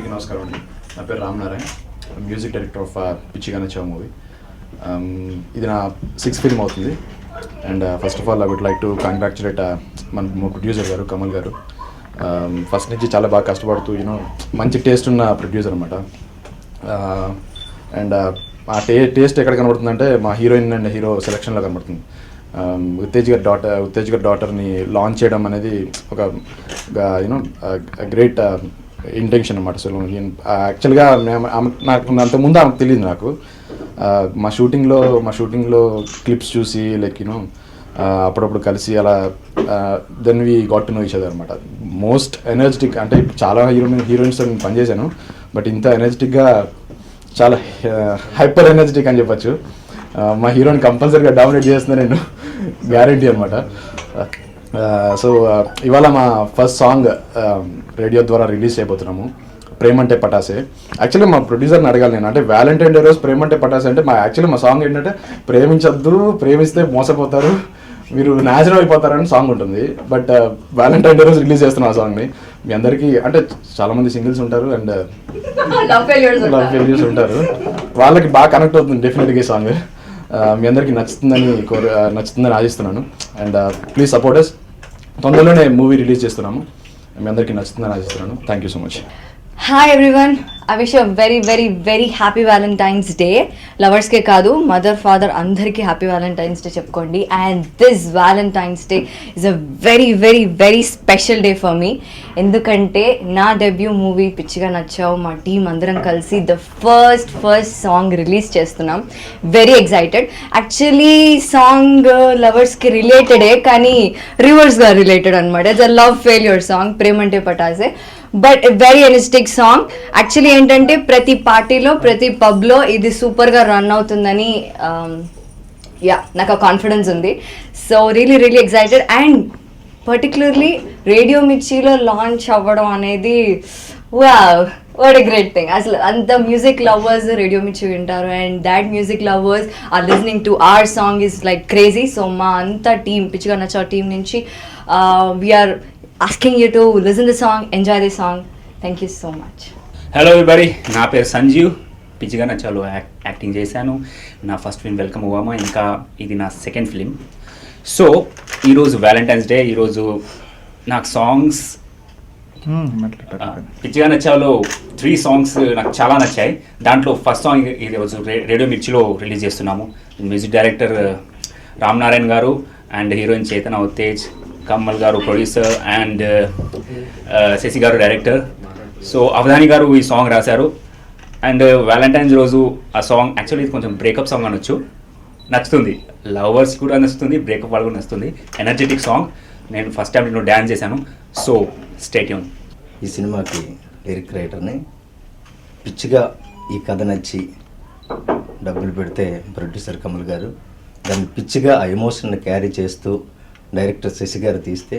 అందరికీ నమస్కారం అండి. నా పేరు Ram Narayan, music director of Pichiga Nachavu movie. ఇది నా 6th ఫిల్మ్ అవుతుంది. And first of all I would like to congratulate మన ప్రొడ్యూసర్ గారు కమల్ గారు. ఫస్ట్ నుంచి చాలా బాగా కష్టపడుతూ మంచి టేస్ట్ ఉన్న ప్రొడ్యూసర్ అనమాట. అండ్ ఆ టేస్ట్ ఎక్కడ కనబడుతుందంటే మా హీరోయిన్ అండ్ హీరో సెలక్షన్లో కనబడుతుంది. ఉత్తేజ్ గారి డాటర్ని లాంచ్ చేయడం అనేది ఒక గ్రేట్ ఇంటెన్షన్ అనమాట. సో యాక్చువల్గా నాకు అంతకుముందు ఆమెకు తెలియదు. నాకు మా షూటింగ్లో క్లిప్స్ చూసి అప్పుడప్పుడు కలిసి అలా then we got to know each other అనమాట. మోస్ట్ ఎనర్జెటిక్, అంటే చాలా హీరోయిన్స్తో నేను పనిచేశాను, బట్ ఇంత ఎనర్జెటిక్గా చాలా హైపర్ ఎనర్జెటిక్ అని చెప్పచ్చు. మా హీరోని కంపల్సరీగా డామినేట్ చేస్తున్నా నేను, గ్యారంటీ అనమాట. సో ఇవాళ మా ఫస్ట్ సాంగ్ రేడియో ద్వారా రిలీజ్ చేయబోతున్నాము, ప్రేమంటే పటాసే. యాక్చువల్లీ మా ప్రొడ్యూసర్ని అడగాలి నేను, అంటే వ్యాలంటైన్ డే రోజు ప్రేమంటే పటాసే అంటే మా సాంగ్ ఏంటంటే ప్రేమించొద్దు, ప్రేమిస్తే మోసపోతారు, మీరు నాశనం అయిపోతారని సాంగ్ ఉంటుంది. బట్ వ్యాలంటైన్ డే రోజు రిలీజ్ చేస్తున్నాం ఆ సాంగ్ని. మీ అందరికీ అంటే చాలామంది సింగిల్స్ ఉంటారు అండ్ లవ్ ఫెయిల్యూర్స్ ఉంటారు, వాళ్ళకి బాగా కనెక్ట్ అవుతుంది డెఫినెట్గా ఈ సాంగ్. మీ అందరికీ నచ్చుతుందని ఆశిస్తున్నాను. And please support us. తొందరలోనే మూవీ రిలీజ్ చేస్తున్నాము, మీ అందరికీ నచ్చుతుందని ఆశిస్తున్నాను. Thank you so much. Hi everyone, I wish you a very very very happy Valentine's Day. Lovers ke kaadu, mother father andarki happy Valentine's Day chepkondi. And this Valentine's Day is a very very very special day for me. Endukante na debut movie Pichiga Nachavu ma team andaram kalsi the first song release chestunnam. Very excited. Actually song lovers ki related kani reverse ga related anamata. It's a love failure song, Premante Patase. But very energetic song. Actually ఏంటంటే ప్రతి పార్టీలో ప్రతి పబ్లో ఇది సూపర్గా run అవుతుందని నాకు ఆ confidence ఉంది. So really excited. And particularly radio మిర్చిలో లాంచ్ అవ్వడం అనేది వాట్ ఎ గ్రేట్ థింగ్. అసలు అంత మ్యూజిక్ లవర్స్ రేడియో మిర్చి వింటారు and that music lovers are listening to our song is like crazy. So మా అంతా టీం పిచ్చిగా నచ్చా టీం నుంచి we are asking you to listen the song, enjoy the song. Thank you so much. Hello everybody, నా పేరు సంజీవ్. పిచ్చిగా నచ్చాలో acting చేశాను. నా first film welcome Obama, ఇంకా ఇది నా సెకండ్ ఫిల్మ్. సో ఈరోజు వ్యాలంటైన్స్ డే. ఈరోజు నాకు సాంగ్స్ పిచ్చిగా నచ్చాలో 3 సాంగ్స్ నాకు చాలా నచ్చాయి. దాంట్లో ఫస్ట్ సాంగ్ ఈరోజు రేడియో మిర్చిలో రిలీజ్ చేస్తున్నాము. మ్యూజిక్ డైరెక్టర్ రామ్ నారాయణ్ గారు అండ్ హీరోయిన్ చేతన ఉత్తేజ్, కమల్ గారు ప్రొడ్యూసర్ అండ్ శశి గారు డైరెక్టర్. సో అవధాని గారు ఈ సాంగ్ రాశారు. అండ్ వ్యాలంటైన్స్ రోజు ఆ సాంగ్ యాక్చువల్లీ ఇది కొంచెం బ్రేకప్ సాంగ్ అనొచ్చు. నచ్చుతుంది, లవర్స్ కూడా నచ్చుతుంది, బ్రేకప్ వాళ్ళు కూడా నచ్చుతుంది. Energetic song. నేను ఫస్ట్ టైం నేను డ్యాన్స్ చేశాను. So stay tune. ఈ సినిమాకి లిరిక్ రైటర్ని. పిచ్చిగా ఈ కథ నచ్చి డబ్బులు పెడితే ప్రొడ్యూసర్ కమల్ గారు దాన్ని పిచ్చిగా ఆ ఎమోషన్ని క్యారీ చేస్తూ డైరెక్టర్ శశి గారు తీస్తే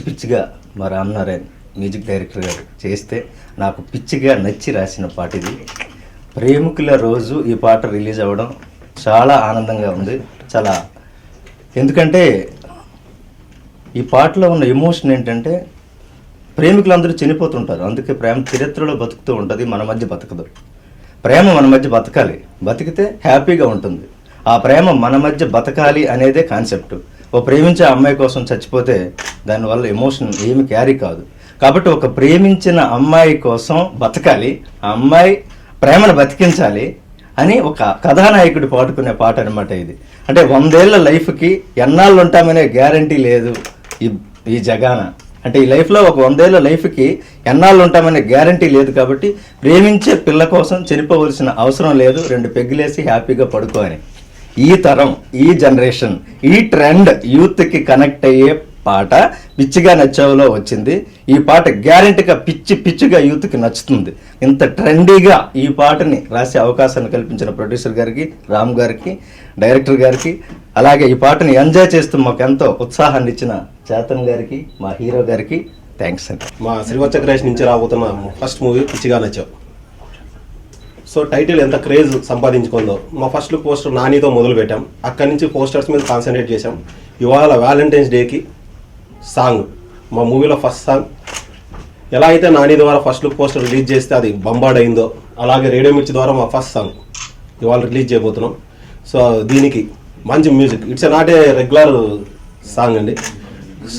పిచ్చిగా మా రామ్ నారాయణ్ మ్యూజిక్ డైరెక్టర్ గారు చేస్తే నాకు పిచ్చిగా నచ్చి రాసిన పాట ఇది. ప్రేమికుల రోజు ఈ పాట రిలీజ్ అవ్వడం చాలా ఆనందంగా ఉంది. చాలా, ఎందుకంటే ఈ పాటలో ఉన్న ఎమోషన్ ఏంటంటే ప్రేమికులందరూ చనిపోతుంటారు, అందుకే ప్రేమ చరిత్రలో బతుకుతూ ఉంటుంది, మన మధ్య బతకదు. ప్రేమ మన మధ్య బతకాలి, బతికితే హ్యాపీగా ఉంటుంది. ఆ ప్రేమ మన మధ్య బతకాలి అనేదే కాన్సెప్ట్. ఓ ప్రేమించే అమ్మాయి కోసం చచ్చిపోతే దానివల్ల ఎమోషన్ ఏమి క్యారీ కాదు. కాబట్టి ఒక ప్రేమించిన అమ్మాయి కోసం బతకాలి, ఆ అమ్మాయి ప్రేమను బతికించాలి అని ఒక కథానాయకుడు పాడుకునే పాట అనమాట ఇది. అంటే 100 ఏళ్ల లైఫ్కి ఎన్నాళ్ళు ఉంటామనే గ్యారంటీ లేదు ఈ జగాన. అంటే ఈ లైఫ్లో ఒక 100 ఏళ్ల లైఫ్కి ఎన్నాళ్ళు ఉంటామనే గ్యారంటీ లేదు. కాబట్టి ప్రేమించే పిల్ల కోసం చనిపోవలసిన అవసరం లేదు, 2 పెగ్గులేసి హ్యాపీగా పడుకో అని. ఈ తరం, ఈ జనరేషన్, ఈ ట్రెండ్ యూత్కి కనెక్ట్ అయ్యే పాట పిచ్చిగా నచ్చావులో వచ్చింది. ఈ పాట గ్యారెంటీగా పిచ్చిగా యూత్కి నచ్చుతుంది. ఇంత ట్రెండీగా ఈ పాటని రాసే అవకాశాన్ని కల్పించిన ప్రొడ్యూసర్ గారికి, రామ్ గారికి, డైరెక్టర్ గారికి, అలాగే ఈ పాటని ఎంజాయ్ చేస్తూ మాకు ఎంతో ఉత్సాహాన్ని ఇచ్చిన చేతన్ గారికి, మా హీరో గారికి థ్యాంక్స్ అండి. మా శ్రీవత్స క్రియేషన్ నుంచి రాబోతున్న ఫస్ట్ మూవీ పిచ్చిగా నచ్చావు. సో టైటిల్ ఎంత క్రేజ్ సంపాదించుకుందో. మా ఫస్ట్ లుక్ పోస్టర్ నానితో మొదలు పెట్టాం, అక్కడి నుంచి పోస్టర్స్ మీద కాన్సన్ట్రేట్ చేసాం. ఇవాళ వ్యాలంటైన్స్ డేకి సాంగ్, మా మూవీలో ఫస్ట్ సాంగ్ ఎలా అయితే నాని ద్వారా ఫస్ట్ లుక్ పోస్టర్ రిలీజ్ చేస్తే అది బంబాడ్ అయిందో, అలాగే రేడియో మిర్చి ద్వారా మా ఫస్ట్ సాంగ్ ఇవాళ రిలీజ్ చేయబోతున్నాం. సో దీనికి మంచి music, it's not a regular song అండి,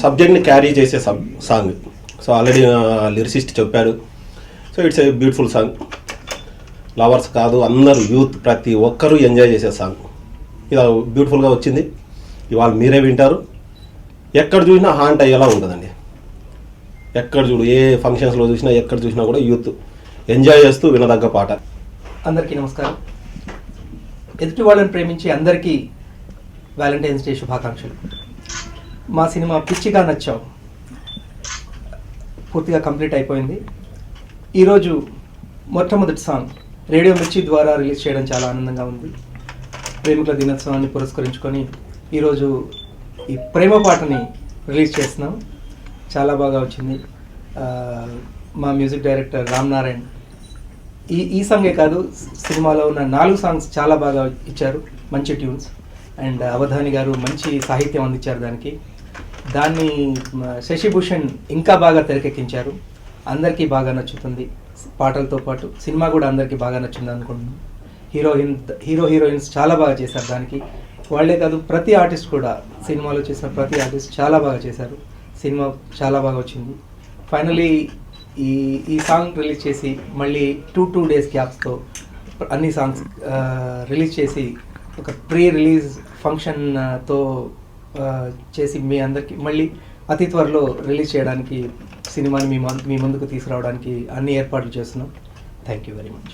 సబ్జెక్ట్ని క్యారీ చేసే సాంగ్. సో ఆల్రెడీ లిరిసిస్ట్ చెప్పారు. So it's a beautiful song. Lovers కాదు, అందరూ యూత్ ప్రతి ఒక్కరూ ఎంజాయ్ చేసే సాంగ్. ఇది బ్యూటిఫుల్గా వచ్చింది. ఇవాళ మీరే వింటారు. ఎక్కడ చూసినా హాంట్ అయ్యేలా ఉంటుందండి. ఎక్కడ చూడు, ఏ ఫంక్షన్స్లో చూసినా ఎక్కడ చూసినా కూడా యూత్ ఎంజాయ్ చేస్తూ వినదగ్గ పాట. అందరికీ నమస్కారం. ఎదుటి వాళ్ళని ప్రేమించి అందరికీ వ్యాలంటైన్స్ డే శుభాకాంక్షలు. మా సినిమా పిచ్చిగా నచ్చావు పూర్తిగా కంప్లీట్ అయిపోయింది. ఈరోజు మొట్టమొదటి సాంగ్ రేడియో మిర్చి ద్వారా రిలీజ్ చేయడం చాలా ఆనందంగా ఉంది. ప్రేమికుల దినోత్సవాన్ని పురస్కరించుకొని ఈరోజు ఈ ప్రేమ పాటని రిలీజ్ చేస్తున్నాం. చాలా బాగా వచ్చింది. మా మ్యూజిక్ డైరెక్టర్ రామ్ నారాయణ్ ఈ సాంగే కాదు, సినిమాలో ఉన్న 4 సాంగ్స్ చాలా బాగా ఇచ్చారు, మంచి ట్యూన్స్. అండ్ అవధాని గారు మంచి సాహిత్యం అందించారు దాన్ని శశిభూషణ్ ఇంకా బాగా తెరకెక్కించారు. అందరికీ బాగా నచ్చుతుంది. పాటలతో పాటు సినిమా కూడా అందరికీ బాగా నచ్చింది అనుకుంటున్నాను. హీరోయిన్స్ చాలా బాగా చేశారు దానికి. వాళ్ళే కాదు, ప్రతి ఆర్టిస్ట్ కూడా సినిమాలో చేసిన ప్రతి ఆర్టిస్ట్ చాలా బాగా చేశారు. సినిమా చాలా బాగా వచ్చింది. ఫైనలీ ఈ సాంగ్ రిలీజ్ చేసి మళ్ళీ 2 days గ్యాప్స్తో అన్ని సాంగ్స్ రిలీజ్ చేసి ఒక ప్రీ రిలీజ్ ఫంక్షన్తో చేసి మీ అందరికీ మళ్ళీ అతి త్వరలో రిలీజ్ చేయడానికి సినిమాని మీ ముందుకు తీసుకురావడానికి అన్ని ఏర్పాట్లు చేస్తున్నాం. Thank you very much.